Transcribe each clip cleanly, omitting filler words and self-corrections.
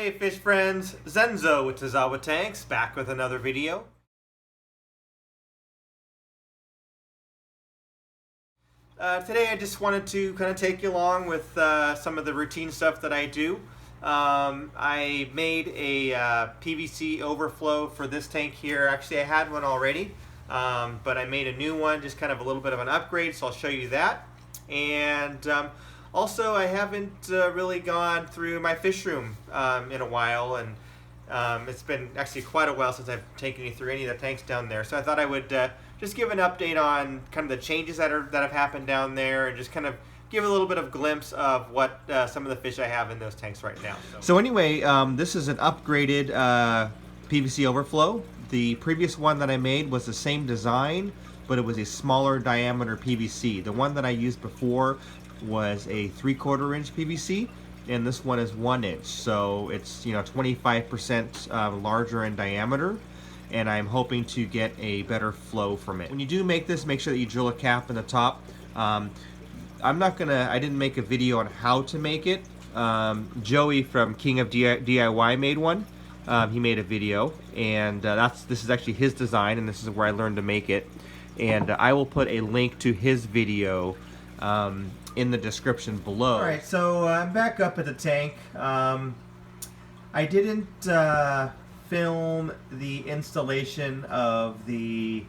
Hey fish friends, Zenzo with Tazawa Tanks, back with another video. Today I just wanted to kind of take you along with some of the routine stuff that I do. I made a PVC overflow for this tank here. Actually I had one already, but I made a new one, just kind of a little bit of an upgrade, so I'll show you that. And also, I haven't really gone through my fish room in a while, and it's been actually quite a while since I've taken you through any of the tanks down there. So I thought I would just give an update on kind of the changes that have happened down there, and just kind of give a little bit of glimpse of what some of the fish I have in those tanks right now. So anyway, this is an upgraded PVC overflow. The previous one that I made was the same design, but it was a smaller diameter PVC. The one that I used before was a 3/4 inch PVC, and this one is 1 inch, so it's 25% larger in diameter, and I'm hoping to get a better flow from it. When you do make this, make sure that you drill a cap in the top. I didn't make a video on how to make it. Joey from King of DIY made one. He made a video, and this is actually his design, and this is where I learned to make it. And I will put a link to his video in the description below. Alright, so I'm back up at the tank. I didn't film the installation of the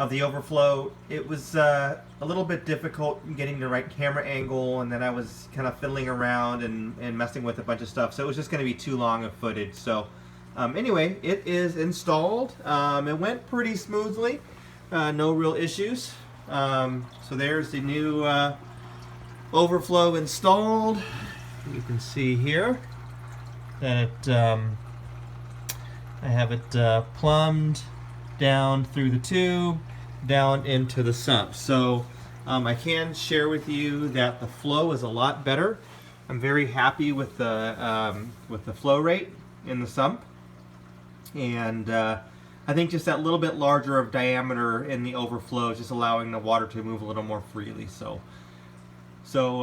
overflow. It was a little bit difficult getting the right camera angle, and then I was kind of fiddling around and messing with a bunch of stuff, so it was just going to be too long of footage. So anyway, it is installed. It went pretty smoothly, no real issues. So there's the new overflow installed. You can see here that I have it plumbed down through the tube down into the sump. So I can share with you that the flow is a lot better. I'm very happy with the flow rate in the sump, and I think just that little bit larger of diameter in the overflow is just allowing the water to move a little more freely. So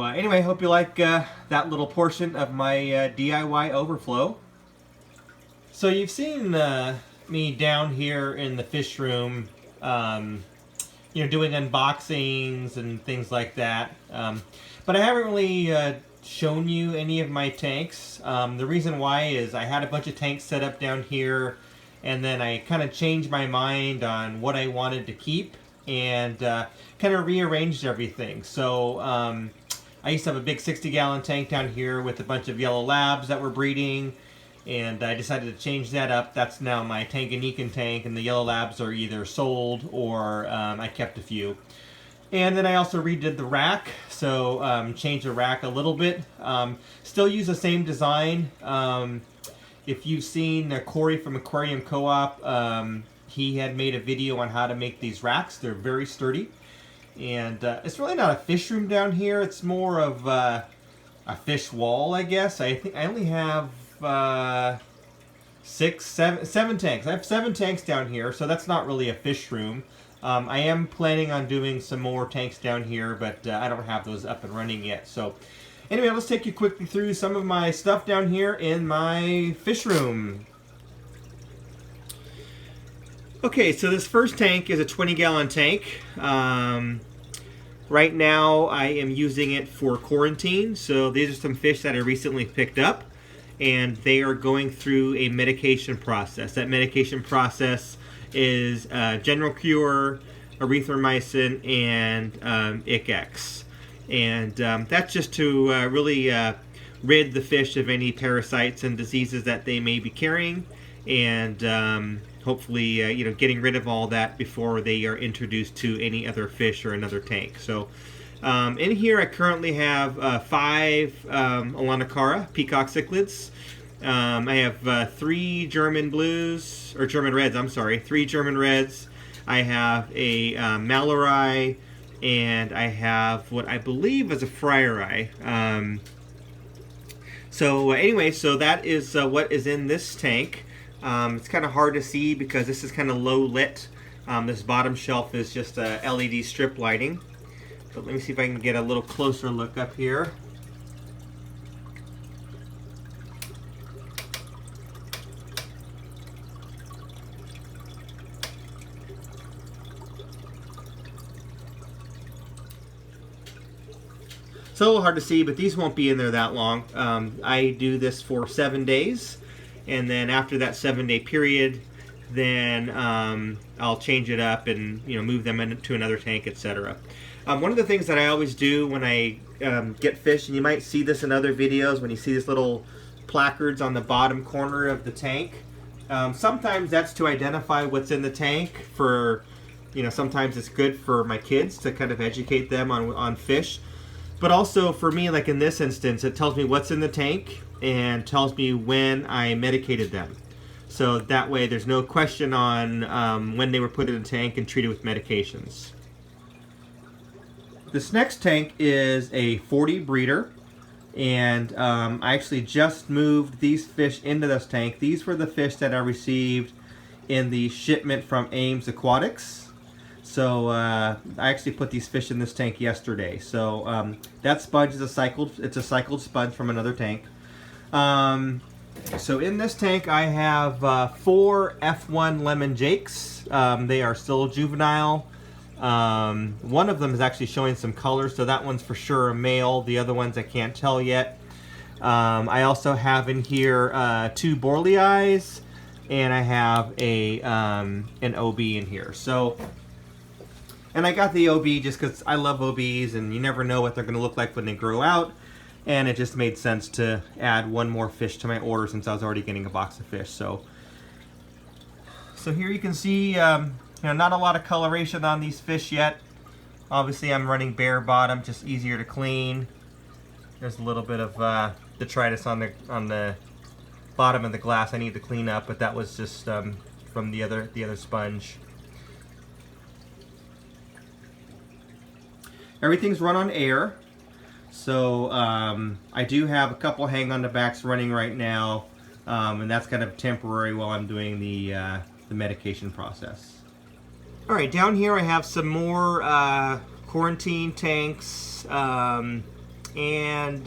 anyway, I hope you like that little portion of my DIY overflow. So you've seen me down here in the fish room, doing unboxings and things like that. But I haven't really shown you any of my tanks. The reason why is I had a bunch of tanks set up down here, and then I kind of changed my mind on what I wanted to keep, and kind of rearranged everything. So I used to have a big 60-gallon tank down here with a bunch of yellow labs that were breeding, and I decided to change that up. That's now my Tanganyikan tank, and the yellow labs are either sold or I kept a few. And then I also redid the rack, so changed the rack a little bit. Still use the same design. If you've seen Corey from Aquarium Co-op, he had made a video on how to make these racks. They're very sturdy. And it's really not a fish room down here. It's more of a fish wall, I guess. I think I only have seven tanks. I have 7 tanks down here, so that's not really a fish room. I am planning on doing some more tanks down here, but I don't have those up and running yet. So anyway, let's take you quickly through some of my stuff down here in my fish room. Okay, so this first tank is a 20-gallon tank. Right now I am using it for quarantine. So these are some fish that I recently picked up, and they are going through a medication process. That medication process is General Cure, erythromycin, and ICX. And that's just to really rid the fish of any parasites and diseases that they may be carrying, and hopefully getting rid of all that before they are introduced to any other fish or another tank. So in here I currently have 5 Alanacara peacock cichlids. I have 3 German blues, or German reds, I'm sorry, 3 German reds. I have a Mallory, and I have what I believe is a Frieri. Anyway, so that is what is in this tank. It's kind of hard to see because this is kind of low lit. This bottom shelf is just LED strip lighting. But let me see if I can get a little closer look up here. a little hard to see, but these won't be in there that long. I do this for 7 days, and then after that 7-day period, then I'll change it up and move them into another tank, etc. One of the things that I always do when I get fish, and you might see this in other videos when you see these little placards on the bottom corner of the tank. Sometimes that's to identify what's in the tank for, sometimes it's good for my kids to kind of educate them on fish. But also for me, like in this instance, it tells me what's in the tank and tells me when I medicated them. So that way there's no question on when they were put in the tank and treated with medications. This next tank is a 40 breeder. And I actually just moved these fish into this tank. These were the fish that I received in the shipment from Ames Aquatics. So I actually put these fish in this tank yesterday. So that sponge is a cycled sponge from another tank. So in this tank I have 4 F1 lemon jakes. They are still juvenile. One of them is actually showing some color, so that one's for sure a male. The other ones I can't tell yet. I also have in here 2 Borleis, and I have an OB in here. So, and I got the OB just because I love OBs, and you never know what they're going to look like when they grow out. And it just made sense to add one more fish to my order since I was already getting a box of fish. So here you can see. Not a lot of coloration on these fish yet. Obviously I'm running bare bottom, just easier to clean. There's a little bit of detritus on the bottom of the glass I need to clean up, but that was just from the other sponge. Everything's run on air. So I do have a couple hang on the backs running right now, and that's kind of temporary while I'm doing the medication process. Alright, down here I have some more quarantine tanks and kind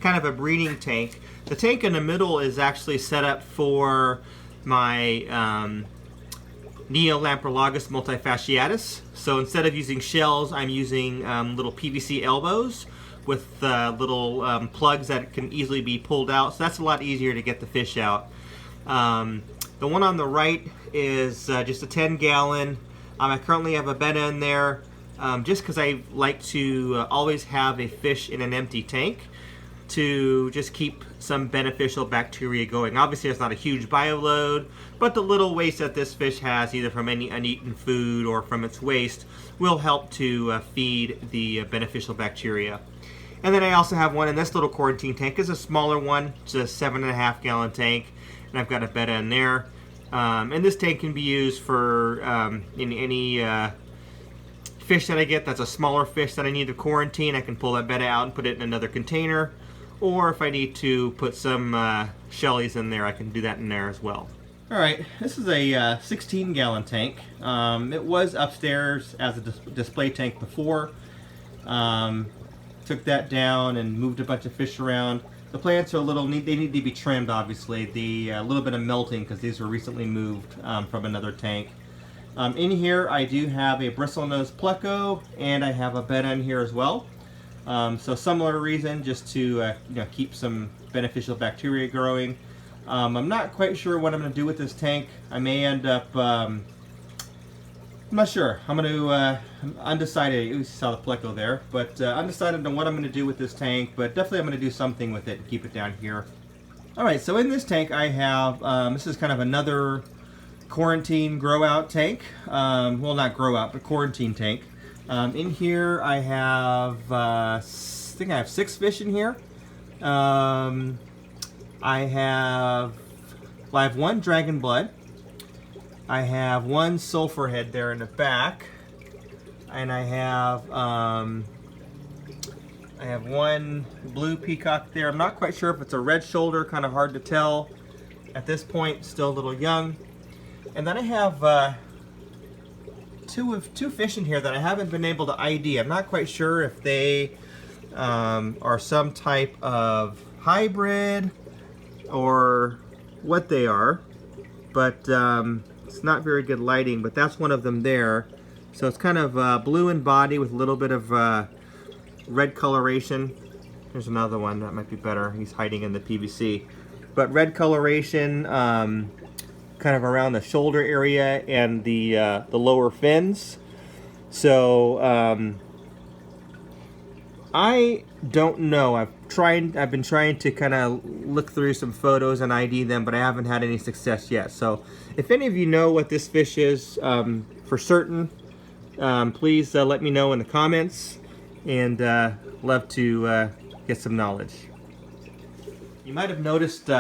of a breeding tank. The tank in the middle is actually set up for my Neolamprologus multifasciatus. So instead of using shells, I'm using little PVC elbows with little plugs that can easily be pulled out. So that's a lot easier to get the fish out. The one on the right is just a 10-gallon. I currently have a betta in there just because I like to always have a fish in an empty tank to just keep some beneficial bacteria going. Obviously it's not a huge bioload, but the little waste that this fish has, either from any uneaten food or from its waste, will help to feed the beneficial bacteria. And then I also have one in this little quarantine tank. It's a smaller one. It's a 7.5-gallon tank, and I've got a betta in there. And this tank can be used for any fish that I get that's a smaller fish that I need to quarantine. I can pull that betta out and put it in another container. Or if I need to put some shellies in there, I can do that in there as well. Alright, this is a 16-gallon tank. It was upstairs as a display tank before. Took that down and moved a bunch of fish around. The plants are they need to be trimmed, obviously. A little bit of melting because these were recently moved from another tank. In here I do have a bristlenose pleco, and I have a betta in here as well. So similar reason, just to keep some beneficial bacteria growing. I'm not quite sure what I'm going to do with this tank. I may end up, I'm not sure. I'm undecided. You saw the pleco there, but undecided on what I'm going to do with this tank, but definitely I'm going to do something with it and keep it down here. Alright, so in this tank I have, this is kind of another quarantine grow out tank. Well, not grow out, but quarantine tank. In here I have, I think I have 6 fish in here. I have 1 dragon blood. I have 1 sulfur head there in the back, and I have 1 blue peacock there. I'm not quite sure if it's a red shoulder, kind of hard to tell at this point, still a little young. And then I have two fish in here that I haven't been able to ID. I'm not quite sure if they are some type of hybrid or what they are, but it's not very good lighting, but that's one of them there. So it's kind of blue in body with a little bit of red coloration. There's another one that might be better. He's hiding in the PVC. But red coloration, kind of around the shoulder area and the lower fins. So I don't know. I've been trying to kind of look through some photos and ID them, but I haven't had any success yet. So if any of you know what this fish is for certain, please let me know in the comments, and love to get some knowledge. You might have noticed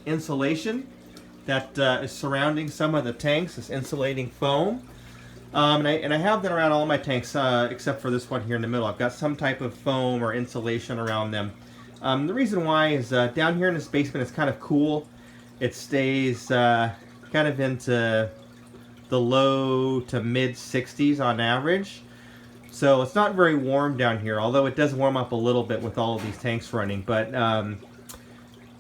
insulation that is surrounding some of the tanks, this insulating foam. And I have that around all my tanks except for this one here in the middle. I've got some type of foam or insulation around them. The reason why is down here in this basement it's kind of cool. It stays kind of into the low to mid 60s on average. So it's not very warm down here, although it does warm up a little bit with all of these tanks running. But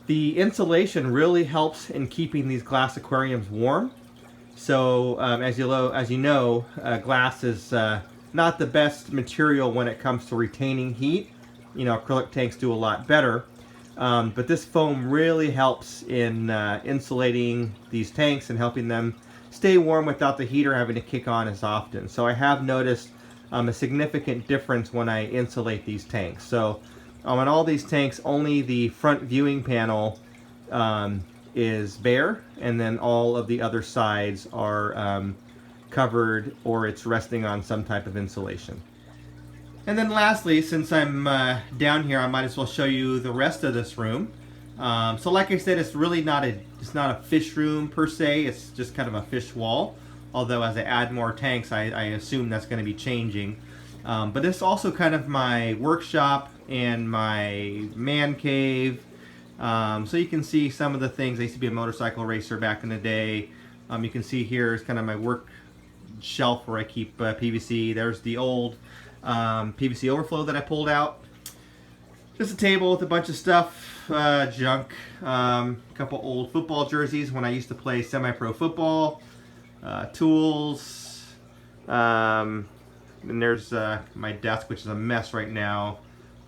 the insulation really helps in keeping these glass aquariums warm. So as you know, glass is not the best material when it comes to retaining heat. You know, acrylic tanks do a lot better. But this foam really helps in insulating these tanks and helping them stay warm without the heater having to kick on as often. So I have noticed a significant difference when I insulate these tanks. So on all these tanks, only the front viewing panel is bare, and then all of the other sides are covered, or it's resting on some type of insulation. And then lastly, since I'm down here, I might as well show you the rest of this room. So like I said, it's really not a fish room per se. It's just kind of a fish wall. Although as I add more tanks, I assume that's going to be changing. But it's also kind of my workshop and my man cave. So you can see some of the things. I used to be a motorcycle racer back in the day. You can see here is kind of my work shelf where I keep PVC. There's the old PVC Overflow that I pulled out. Just a table with a bunch of stuff, junk, a couple old football jerseys when I used to play semi-pro football, tools, and there's my desk, which is a mess right now,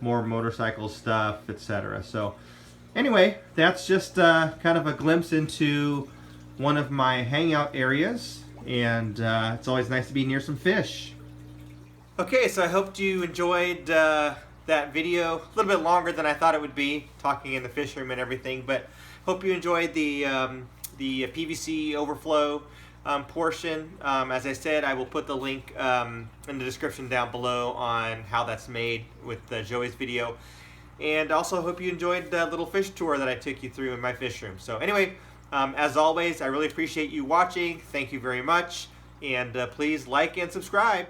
more motorcycle stuff, etc. So anyway, that's just kind of a glimpse into one of my hangout areas, and it's always nice to be near some fish. Okay, so I hope you enjoyed that video. A little bit longer than I thought it would be, talking in the fish room and everything, but hope you enjoyed the PVC Overflow portion. As I said, I will put the link in the description down below on how that's made with Joey's video. And also hope you enjoyed the little fish tour that I took you through in my fish room. So anyway, as always, I really appreciate you watching. Thank you very much. And please like and subscribe.